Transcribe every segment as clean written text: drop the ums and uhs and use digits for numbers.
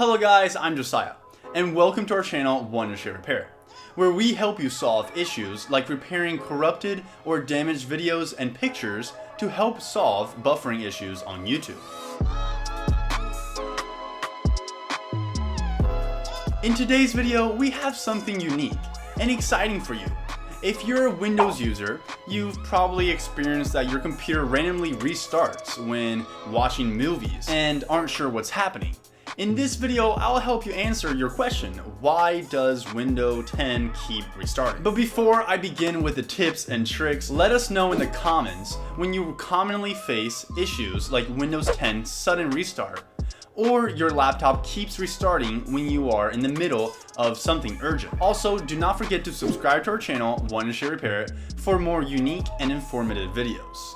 Hello guys, I'm Josiah, and welcome to our channel Wondershare Repairit, where we help you solve issues like repairing corrupted or damaged videos and pictures to help solve buffering issues on YouTube. In today's video, we have something unique and exciting for you. If you're a Windows user, you've probably experienced that your computer randomly restarts when watching movies and aren't sure what's happening. In this video, I'll help you answer your question, why does Windows 10 keep restarting? But before I begin with the tips and tricks, let us know in the comments when you commonly face issues like Windows 10 sudden restart, or your laptop keeps restarting when you are in the middle of something urgent. Also, do not forget to subscribe to our channel, Wondershare Repairit, for more unique and informative videos.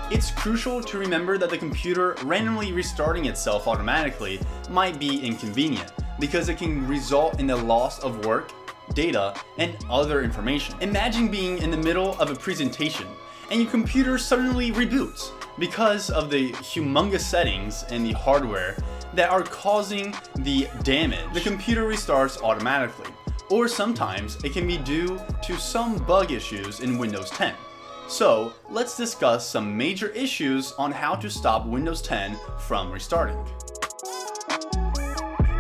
It's crucial to remember that the computer randomly restarting itself automatically might be inconvenient because it can result in the loss of work, data, and other information. Imagine being in the middle of a presentation and your computer suddenly reboots because of the humongous settings in the hardware that are causing the damage. The computer restarts automatically, or sometimes it can be due to some bug issues in Windows 10. So let's discuss some major issues on how to stop Windows 10 from restarting.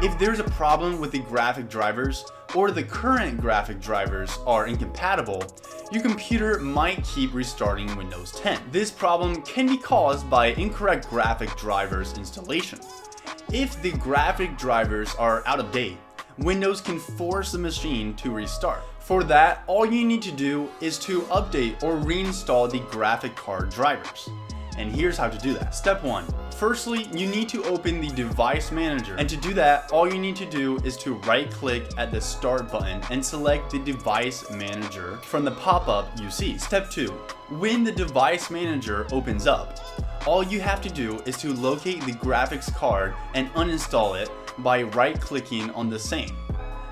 If there's a problem with the graphic drivers or the current graphic drivers are incompatible, your computer might keep restarting Windows 10. This problem can be caused by incorrect graphic drivers installation. If the graphic drivers are out of date, Windows can force the machine to restart. For that, all you need to do is to update or reinstall the graphic card drivers. And here's how to do that. Step 1. Firstly, you need to open the device manager. And to do that, all you need to do is to right-click at the start button and select the device manager from the pop-up you see. Step 2. When the device manager opens up, all you have to do is to locate the graphics card and uninstall it by right-clicking on the same.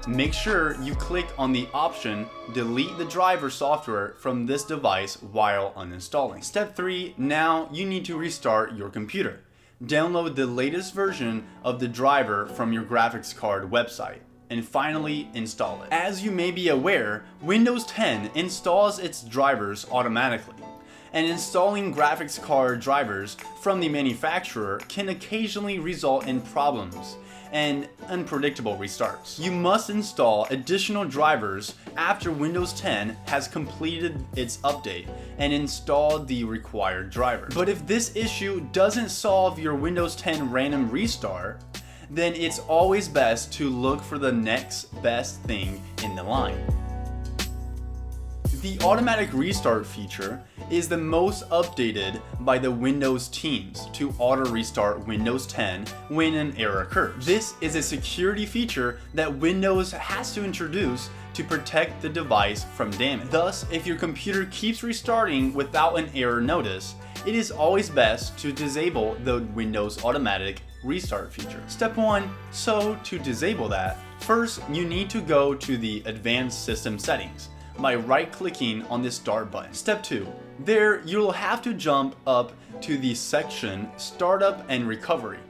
Make sure you click on the option delete the driver software from this device while uninstalling. Step 3, now you need to restart your computer. Download the latest version of the driver from your graphics card website and finally install it. As you may be aware, Windows 10 installs its drivers automatically, and installing graphics card drivers from the manufacturer can occasionally result in problems and unpredictable restarts. You must install additional drivers after Windows 10 has completed its update and installed the required driver. But if this issue doesn't solve your Windows 10 random restart, then it's always best to look for the next best thing in the line. The automatic restart feature is the most updated by the Windows teams to auto restart Windows 10 when an error occurs. This is a security feature that Windows has to introduce to protect the device from damage. Thus, if your computer keeps restarting without an error notice, it is always best to disable the Windows automatic restart feature. Step 1. So to disable that, first you need to go to the Advanced System Settings by right-clicking on the Start button. Step 2. There, you'll have to jump up to the section Startup and Recovery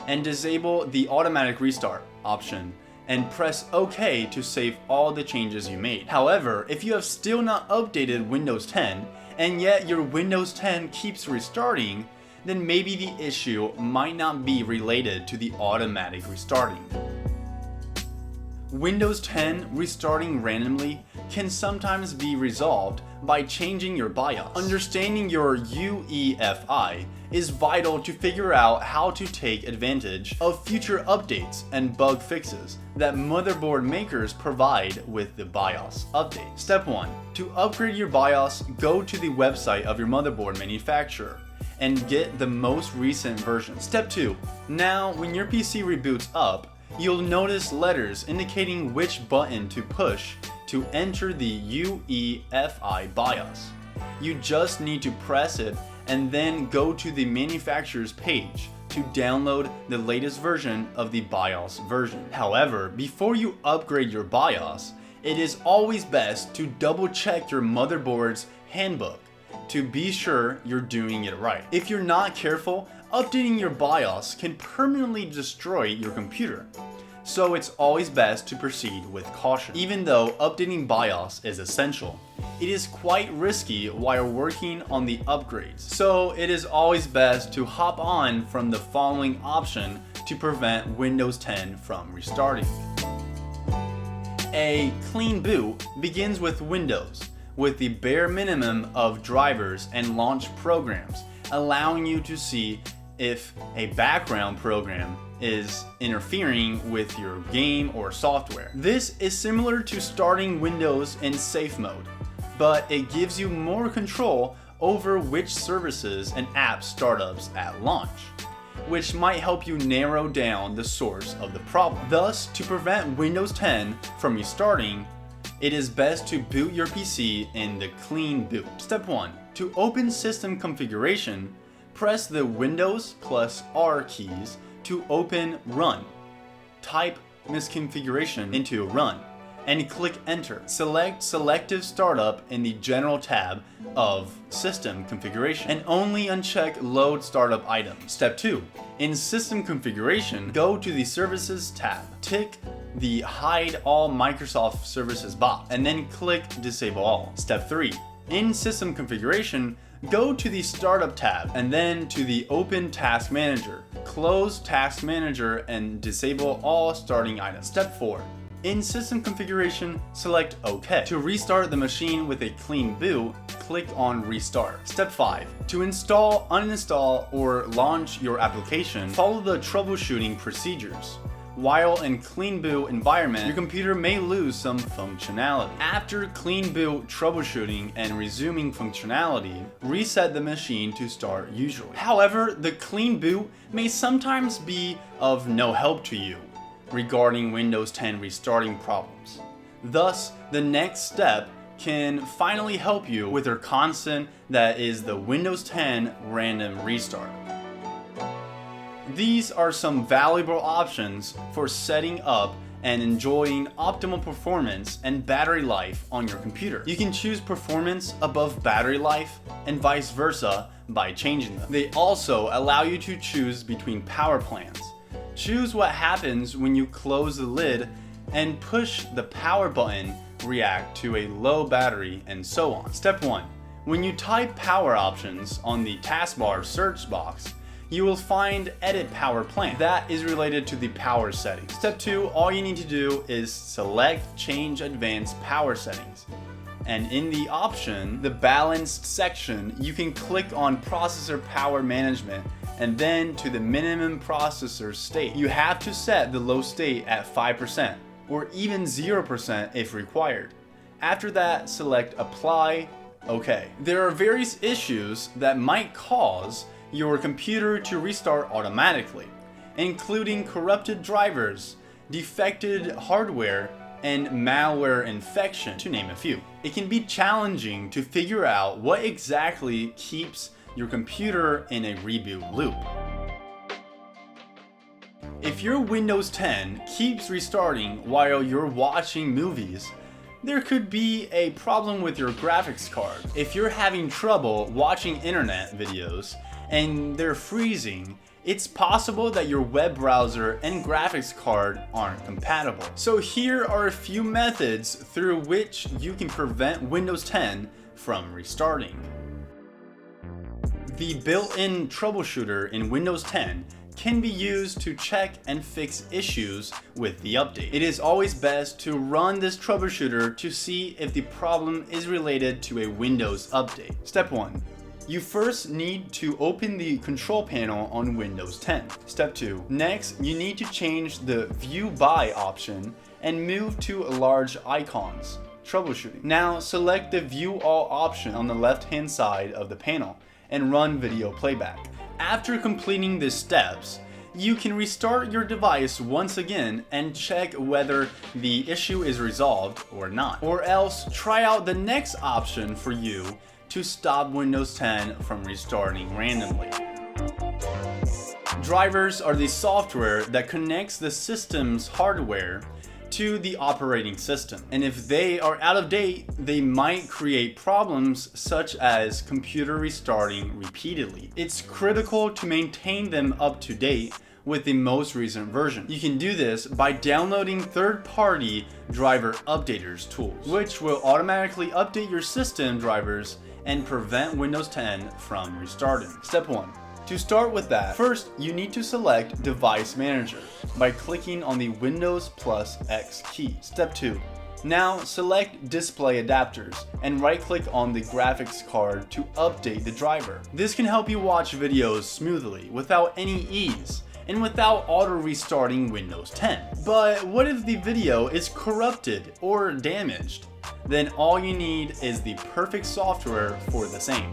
and disable the Automatic Restart option and press OK to save all the changes you made. However, if you have still not updated Windows 10 and yet your Windows 10 keeps restarting, then maybe the issue might not be related to the automatic restarting. Windows 10 restarting randomly can sometimes be resolved by changing your BIOS. Understanding your UEFI is vital to figure out how to take advantage of future updates and bug fixes that motherboard makers provide with the BIOS update. Step 1. To upgrade your BIOS, go to the website of your motherboard manufacturer and get the most recent version. Step 2. Now, when your PC reboots up, you'll notice letters indicating which button to push to enter the UEFI BIOS. You just need to press it and then go to the manufacturer's page to download the latest version of the BIOS version. However, before you upgrade your BIOS, it is always best to double check your motherboard's handbook to be sure you're doing it right. If you're not careful, updating your BIOS can permanently destroy your computer. So it's always best to proceed with caution. Even though updating BIOS is essential, it is quite risky while working on the upgrades. So it is always best to hop on from the following option to prevent Windows 10 from restarting. A clean boot begins with Windows, with the bare minimum of drivers and launch programs, allowing you to see if a background program is interfering with your game or software. This is similar to starting Windows in safe mode, but it gives you more control over which services and app startups at launch, which might help you narrow down the source of the problem. Thus, to prevent Windows 10 from restarting, it is best to boot your PC in the clean boot. Step 1. To open system configuration, press the Windows plus R keys to open Run. Type misconfiguration into Run and click Enter. Select Selective Startup in the General tab of System Configuration and only uncheck Load Startup Items. Step 2. In System Configuration, go to the Services tab. Tick the Hide All Microsoft Services box and then click Disable All. Step 3. In System Configuration, go to the Startup tab and then to the Open Task Manager. Close Task Manager and disable all starting items. Step 4. In System Configuration, select OK. To restart the machine with a clean boot, click on Restart. Step 5. To install, uninstall, or launch your application, follow the troubleshooting procedures. While in clean boot environment, your computer may lose some functionality. After clean boot troubleshooting and resuming functionality, reset the machine to start usually. However, the clean boot may sometimes be of no help to you regarding Windows 10 restarting problems. Thus, the next step can finally help you with your constant that is the Windows 10 random restart. These are some valuable options for setting up and enjoying optimal performance and battery life on your computer. You can choose performance above battery life and vice versa by changing them. They also allow you to choose between power plans. Choose what happens when you close the lid and push the power button, react to a low battery, and so on. Step 1. When you type power options on the taskbar search box, you will find Edit Power Plan. That is related to the power settings. Step 2, all you need to do is select Change Advanced Power Settings. And in the option, the Balanced section, you can click on Processor Power Management and then to the minimum processor state. You have to set the low state at 5% or even 0% if required. After that, select Apply, OK. There are various issues that might cause your computer to restart automatically, including corrupted drivers, defected hardware, and malware infection, to name a few. It can be challenging to figure out what exactly keeps your computer in a reboot loop. If your Windows 10 keeps restarting while you're watching movies, there could be a problem with your graphics card. If you're having trouble watching internet videos and they're freezing, it's possible that your web browser and graphics card aren't compatible. So here are a few methods through which you can prevent Windows 10 from restarting. The built-in Troubleshooter in Windows 10 can be used to check and fix issues with the update. It is always best to run this troubleshooter to see if the problem is related to a Windows update. Step 1. You first need to open the control panel on Windows 10. Step 2. Next, you need to change the View By option and move to Large Icons, Troubleshooting. Now select the View All option on the left-hand side of the panel and run video playback. After completing these steps, you can restart your device once again and check whether the issue is resolved or not. Or else try out the next option for you to stop Windows 10 from restarting randomly. Drivers are the software that connects the system's hardware to the operating system. And if they are out of date, they might create problems such as computer restarting repeatedly. It's critical to maintain them up to date with the most recent version. You can do this by downloading third-party driver updaters tools, which will automatically update your system drivers and prevent Windows 10 from restarting. Step 1. To start with that, first you need to select Device Manager by clicking on the Windows plus X key. Step 2. Now select Display Adapters and right-click on the graphics card to update the driver. This can help you watch videos smoothly without any ease and without auto-restarting Windows 10. But what if the video is corrupted or damaged? Then all you need is the perfect software for the same.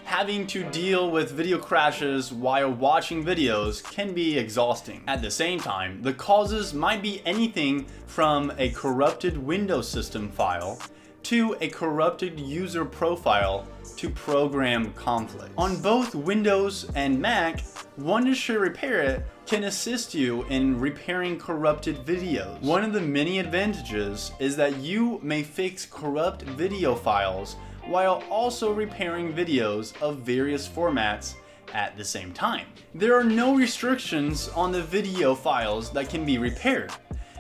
Having to deal with video crashes while watching videos can be exhausting. At the same time, the causes might be anything from a corrupted Windows system file to a corrupted user profile to program conflict. On both Windows and Mac, Wondershare Repairit can assist you in repairing corrupted videos. One of the many advantages is that you may fix corrupt video files while also repairing videos of various formats at the same time. There are no restrictions on the video files that can be repaired,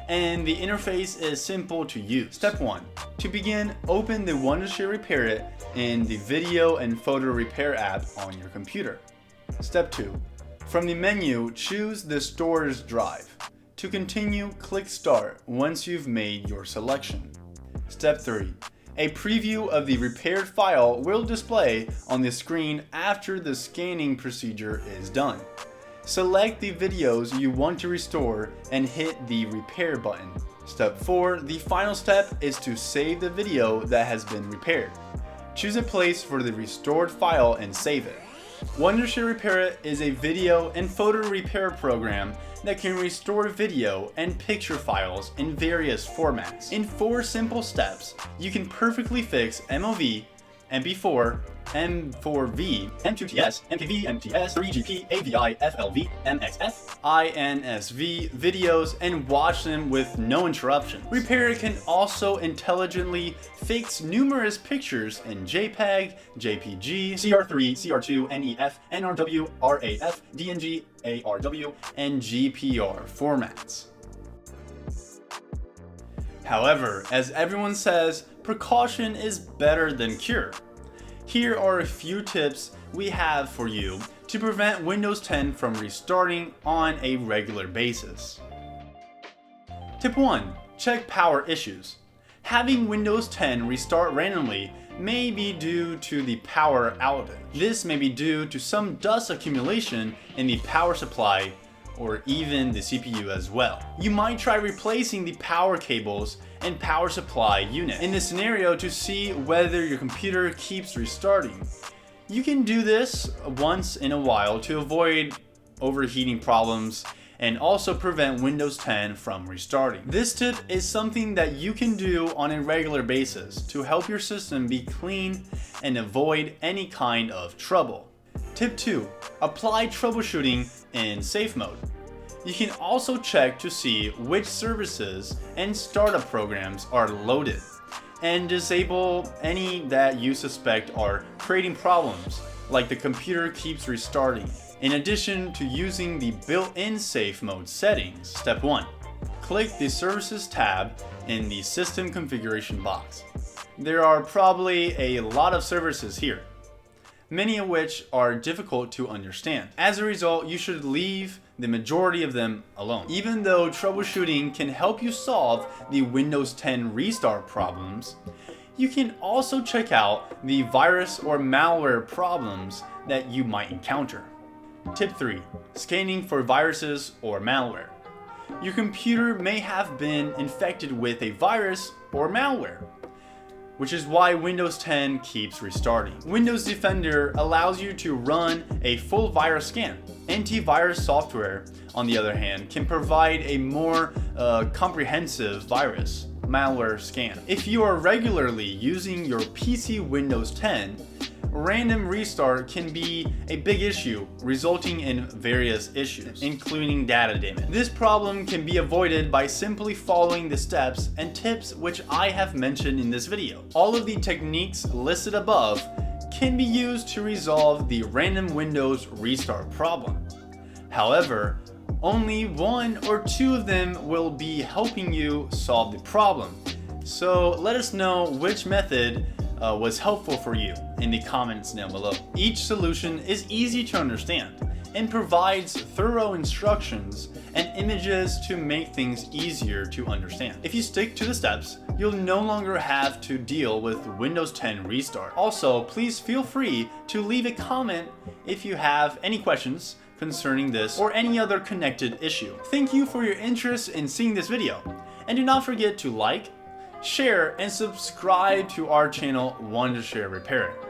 and the interface is simple to use. Step 1. To begin, open the Wondershare Repairit in the Video and Photo Repair app on your computer. Step 2. From the menu, choose the storage drive. To continue, click Start once you've made your selection. Step 3. A preview of the repaired file will display on the screen after the scanning procedure is done. Select the videos you want to restore and hit the Repair button. Step 4. The final step is to save the video that has been repaired. Choose a place for the restored file and save it. Wondershare Repairit is a video and photo repair program that can restore video and picture files in various formats. In 4 simple steps, you can perfectly fix MOV, MP4, M4V, M2TS, MKV, MTS, 3GP, AVI, FLV, MXF, INSV videos and watch them with no interruption. Repairit can also intelligently fix numerous pictures in JPEG, JPG, CR3, CR2, NEF, NRW, RAF, DNG, ARW, and GPR formats. However, as everyone says, precaution is better than cure. Here are a few tips we have for you to prevent Windows 10 from restarting on a regular basis. Tip 1. Check power issues. Having Windows 10 restart randomly may be due to the power outage. This may be due to some dust accumulation in the power supply or even the CPU as well. You might try replacing the power cables and power supply unit in this scenario to see whether your computer keeps restarting. You can do this once in a while to avoid overheating problems and also prevent Windows 10 from restarting. This tip is something that you can do on a regular basis to help your system be clean and avoid any kind of trouble. Tip 2. Apply troubleshooting in safe mode. You can also check to see which services and startup programs are loaded and disable any that you suspect are creating problems, like the computer keeps restarting. In addition to using the built-in safe mode settings, step 1. Click the Services tab in the System Configuration box. There are probably a lot of services here, many of which are difficult to understand. As a result, you should leave the majority of them alone. Even though troubleshooting can help you solve the Windows 10 restart problems, you can also check out the virus or malware problems that you might encounter. Tip 3. Scanning for viruses or malware. Your computer may have been infected with a virus or malware, which is why Windows 10 keeps restarting. Windows Defender allows you to run a full virus scan. Antivirus software, on the other hand, can provide a more comprehensive virus malware scan. If you are regularly using your PC Windows 10, random restart can be a big issue, resulting in various issues, including data damage. This problem can be avoided by simply following the steps and tips which I have mentioned in this video. All of the techniques listed above can be used to resolve the random Windows restart problem. However, only one or two of them will be helping you solve the problem. So let us know which method was helpful for you in the comments down below. Each solution is easy to understand and provides thorough instructions and images to make things easier to understand. If you stick to the steps, you'll no longer have to deal with Windows 10 restart. Also, please feel free to leave a comment if you have any questions concerning this or any other connected issue. Thank you for your interest in seeing this video, and do not forget to like, share, and subscribe to our channel Wondershare Repairit.